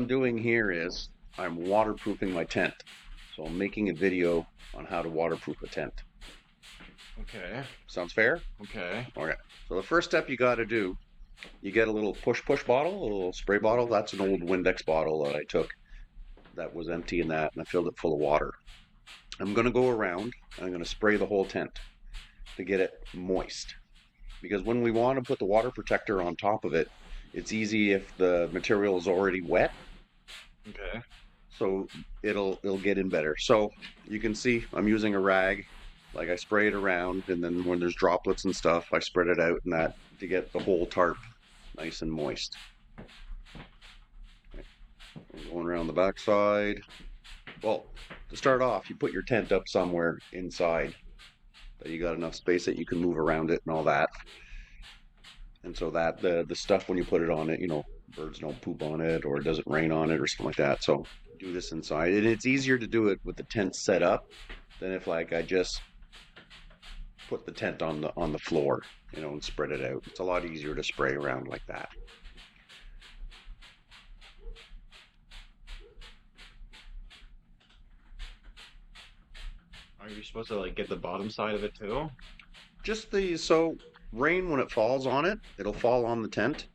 doing here is I'm waterproofing my tent. So I'm making a video on how to waterproof a tent. Okay. Sounds fair? Okay. Okay. So the first step you got to do, you get a little push bottle, a little spray bottle. That's an old Windex bottle that I took that was empty in that, and I filled it full of water. I'm going to go around and I'm going to spray the whole tent to get it moist. Because when we want to put the water protector on top of it, it's easy if the material is already wet, Okay. so it'll get in better. So you can see I'm using a rag, like I spray it around, and then when there's droplets and stuff, I spread it out and that to get the whole tarp nice and moist. I'm going around the back side. Well, to start off, you put your tent up somewhere inside that you got enough space that you can move around it and all that. And so that the stuff when you put it on it, birds don't poop on it or it doesn't rain on it or something like that. So do this inside. And it's easier to do it with the tent set up than if like I just put the tent on the floor, and spread it out. It's a lot easier to spray around like that. Are you supposed to like get the bottom side of it too? So rain when it falls on it, it'll fall on the tent.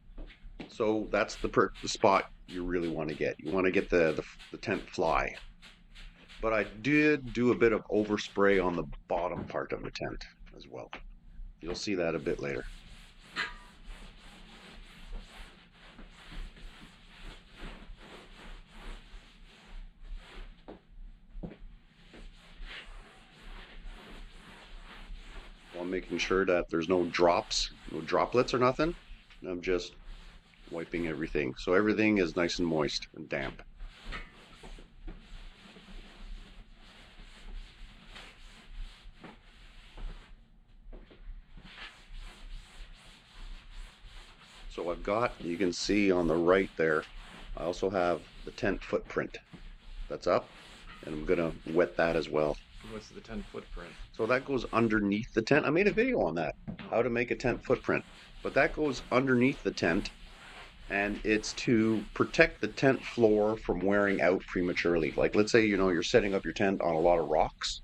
So that's the spot you really want to get. You want to get the tent fly. But I did do a bit of overspray on the bottom part of the tent as well. You'll see that a bit later. While making sure that there's no drops, no droplets or nothing. And I'm just wiping everything. So everything is nice and moist and damp. So you can see on the right there, I also have the tent footprint that's up, and I'm gonna wet that as well. What's the 10 footprint? So that goes underneath the tent. I made a video on that, how to make a tent footprint, but that goes underneath the tent, and it's to protect the tent floor from wearing out prematurely. Like let's say, you're setting up your tent on a lot of rocks.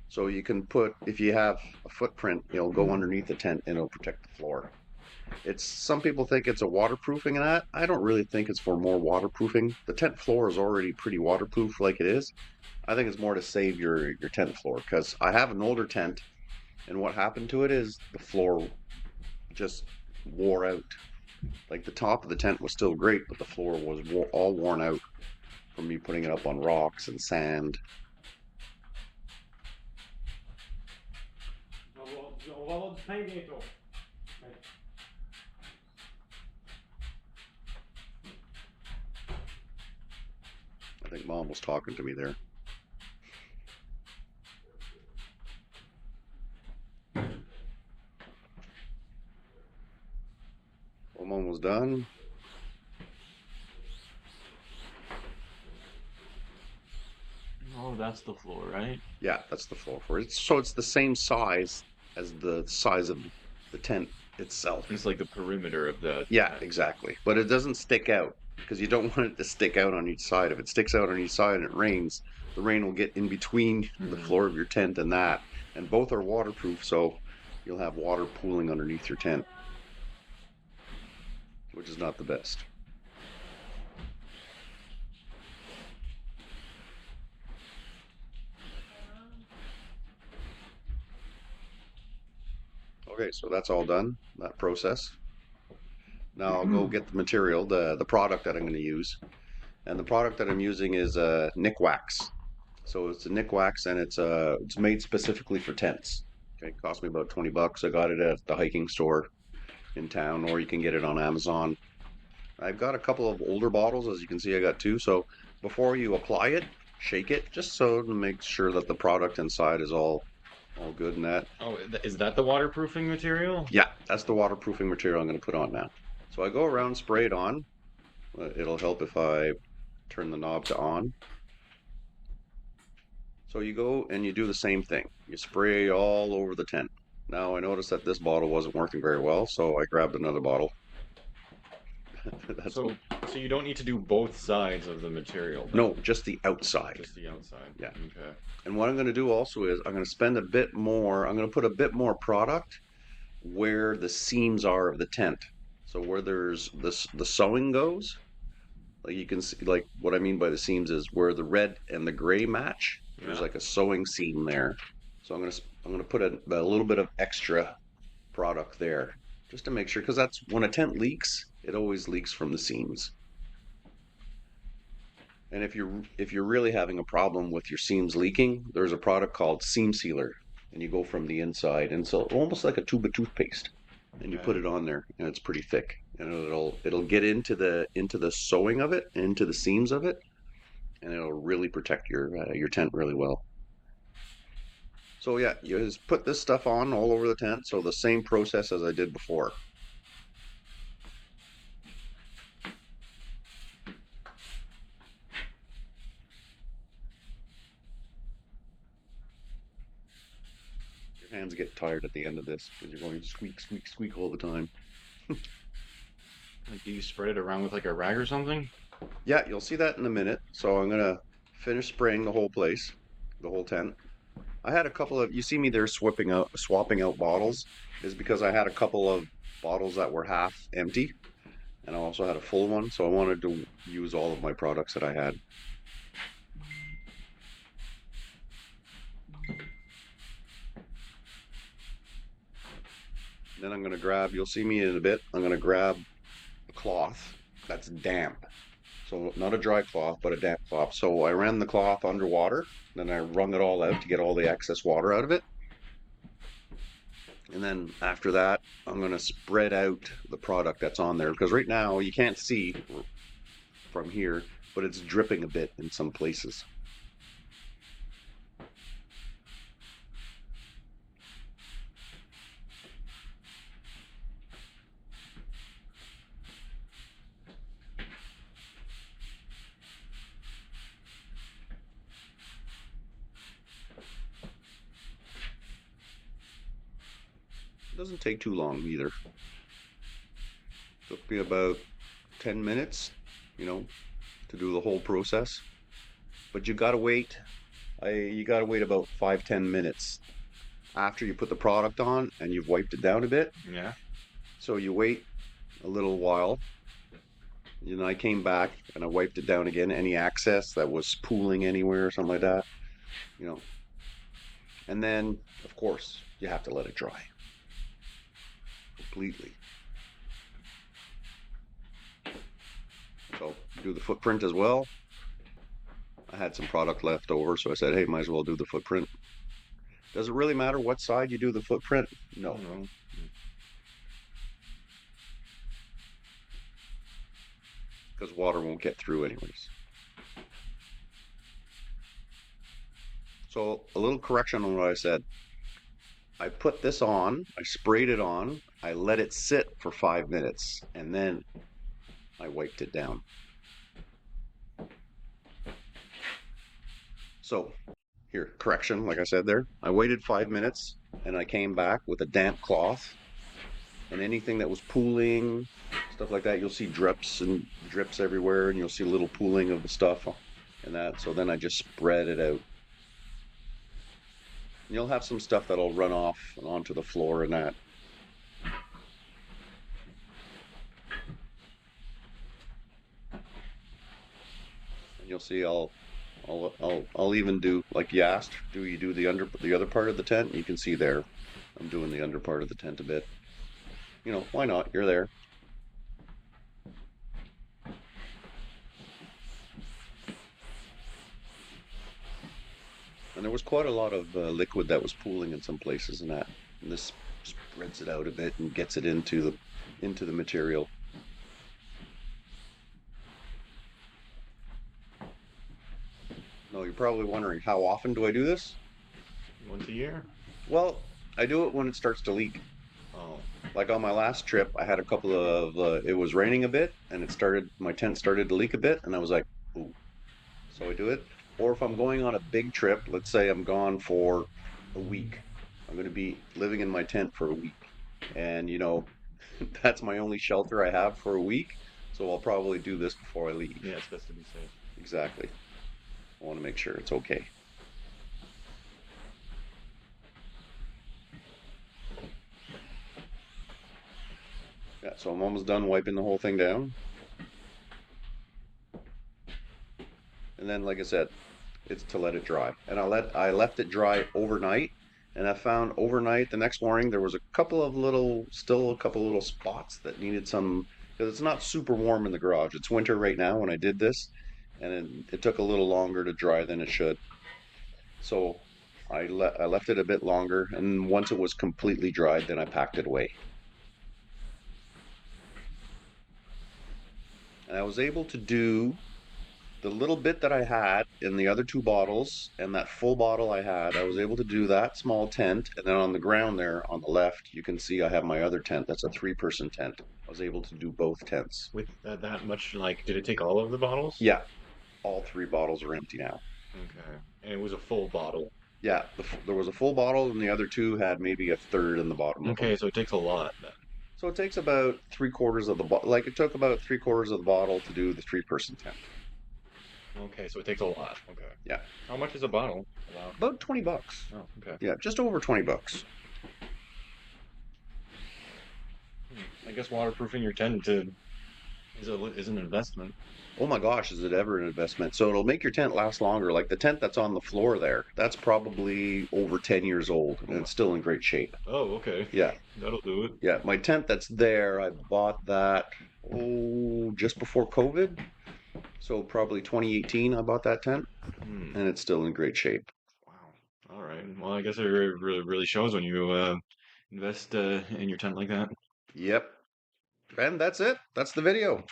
So you can if you have a footprint, it'll go underneath the tent and it'll protect the floor. Some people think it's a waterproofing and that. I don't really think it's for more waterproofing. The tent floor is already pretty waterproof like it is. I think it's more to save your tent floor, because I have an older tent and what happened to it is the floor just wore out. Like the top of the tent was still great, but the floor was all worn out from me putting it up on rocks and sand. I think Mom was talking to me there. I'm almost done. Oh, that's the floor, right? Yeah, that's the floor for it. So it's the same size as the size of the tent itself. It's like the perimeter of the Yeah, exactly. But it doesn't stick out, because you don't want it to stick out on each side. If it sticks out on each side and it rains, the rain will get in between the floor of your tent and that. And both are waterproof, so you'll have water pooling underneath your tent, which is not the best. Okay, so that's all done, that process. Now I'll go get the material, the product that I'm going to use. And the product that I'm using is Nick Wax. So it's a Nick Wax, and it's made specifically for tents. Okay, it cost me about 20 bucks. I got it at the hiking store in town, or you can get it on Amazon. I've got a couple of older bottles, as you can see I got two. So before you apply it, shake it, just so to make sure that the product inside is all good in that. Oh, is that the waterproofing material? Yeah, that's the waterproofing material I'm going to put on now. So I go around, spray it on. It'll help if I turn the knob to on. So you go and you do the same thing. You spray all over the tent. Now I noticed that this bottle wasn't working very well, so I grabbed another bottle. So So you don't need to do both sides of the material No, then, just the outside. just the outside. Yeah. Okay. And what I'm going to do also is I'm going to spend a bit more, I'm going to put a bit more product where the seams are of the tent. So where there's the sewing goes, like you can see, like what I mean by the seams is where the red and the gray match. There's Yeah. like a sewing seam there. So I'm gonna put a little bit of extra product there just to make sure, because that's when a tent leaks, it always leaks from the seams. And if you're really having a problem with your seams leaking, there's a product called Seam Sealer, and you go from the inside, and so almost like a tube of toothpaste, and you put Okay. it on there, and it's pretty thick, and it'll get into the sewing of it, into the seams of it, and it'll really protect your tent really well. So yeah, you just put this stuff on all over the tent. So the same process as I did before. Your hands get tired at the end of this because you're going squeak, squeak, squeak all the time. Like, do you spread it around with like a rag or something? Yeah, you'll see that in a minute. So I'm gonna finish spraying the whole place, the whole tent. I had a couple of, you see me there swapping out bottles, is because I had a couple of bottles that were half empty, and I also had a full one, so I wanted to use all of my products that I had. Then I'm gonna grab, you'll see me in a bit, I'm gonna grab a cloth that's damp. So not a dry cloth, but a damp cloth. So I ran the cloth underwater, then I wrung it all out to get all the excess water out of it. And then after that, I'm going to spread out the product that's on there because right now you can't see from here, but it's dripping a bit in some places. It doesn't take too long either. Took me about 10 minutes, you know, to do the whole process. But you gotta wait. You gotta wait about 5-10 minutes after you put the product on and you've wiped it down a bit. Yeah. So you wait a little while. I came back and I wiped it down again. Any excess that was pooling anywhere or something like that, you know. And then, of course, you have to let it dry completely. So do the footprint as well. I had some product left over, so I said, hey, might as well do the footprint. Does it really matter what side you do the footprint? I No, don't know. because water won't get through anyways. So a little correction on what I said. I put this on, I sprayed it on, I let it sit for 5 minutes, and then I wiped it down. So here, correction, like I said there, I waited 5 minutes and I came back with a damp cloth, and anything that was pooling, stuff like that, you'll see drips and drips everywhere, and you'll see a little pooling of the stuff and that. So then I just spread it out. You'll have some stuff that'll run off and onto the floor and that. And you'll see I'll even do, like you asked, do you do the other part of the tent? You can see there, I'm doing the under part of the tent a bit. Why not? You're there. And there was quite a lot of liquid that was pooling in some places and that. And this spreads it out a bit and gets it into the material. No, you're probably wondering, how often do I do this? Once a year? Well, I do it when it starts to leak. Oh. Like on my last trip, I had a couple of it was raining a bit and my tent started to leak a bit, and I was like, ooh. So I do it. Or if I'm going on a big trip, let's say I'm gone for a week. I'm going to be living in my tent for a week. And that's my only shelter I have for a week. So I'll probably do this before I leave. Yeah, it's best to be safe. Exactly. I want to make sure it's okay. Yeah, so I'm almost done wiping the whole thing down. And then, like I said, it's to let it dry. And I left it dry overnight, and I found overnight the next morning there was still a couple little spots that needed some, because it's not super warm in the garage. It's winter right now when I did this, and it took a little longer to dry than it should. So I left it a bit longer, and once it was completely dried, then I packed it away. And I was able to do the little bit that I had in the other two bottles and that full bottle I was able to do that small tent. And then on the ground there on the left, you can see I have my other tent. That's a 3-person tent. I was able to do both tents. With that much, like, did it take all of the bottles? Yeah, all 3 bottles are empty now. Okay. And it was a full bottle. Yeah, there was a full bottle, and the other two had maybe a third in the bottom of them. Okay, so it takes a lot then. So it takes about 3/4 of the bottle. Like it took about 3/4 of the bottle to do the 3-person tent. Okay, so it takes a lot. Okay. Yeah, How much is a bottle? about $20. Oh, okay. Yeah, just over $20. I guess waterproofing your tent is an investment. Oh my gosh, is it ever an investment? So it'll make your tent last longer. Like the tent that's on the floor there, that's probably over 10 years old and it's still in great shape. Oh, okay. Yeah, That'll do it. yeah. My tent that's there, I bought that, just before COVID. So probably 2018, I bought that tent Hmm. and it's still in great shape. Wow. All right. Well, I guess it really shows when you invest in your tent like that. Yep. And that's it. That's the video.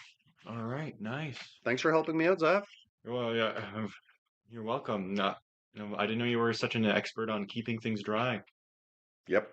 All right. Nice. Thanks for helping me out, Zaf. Well, yeah. You're welcome. No, I didn't know you were such an expert on keeping things dry. Yep.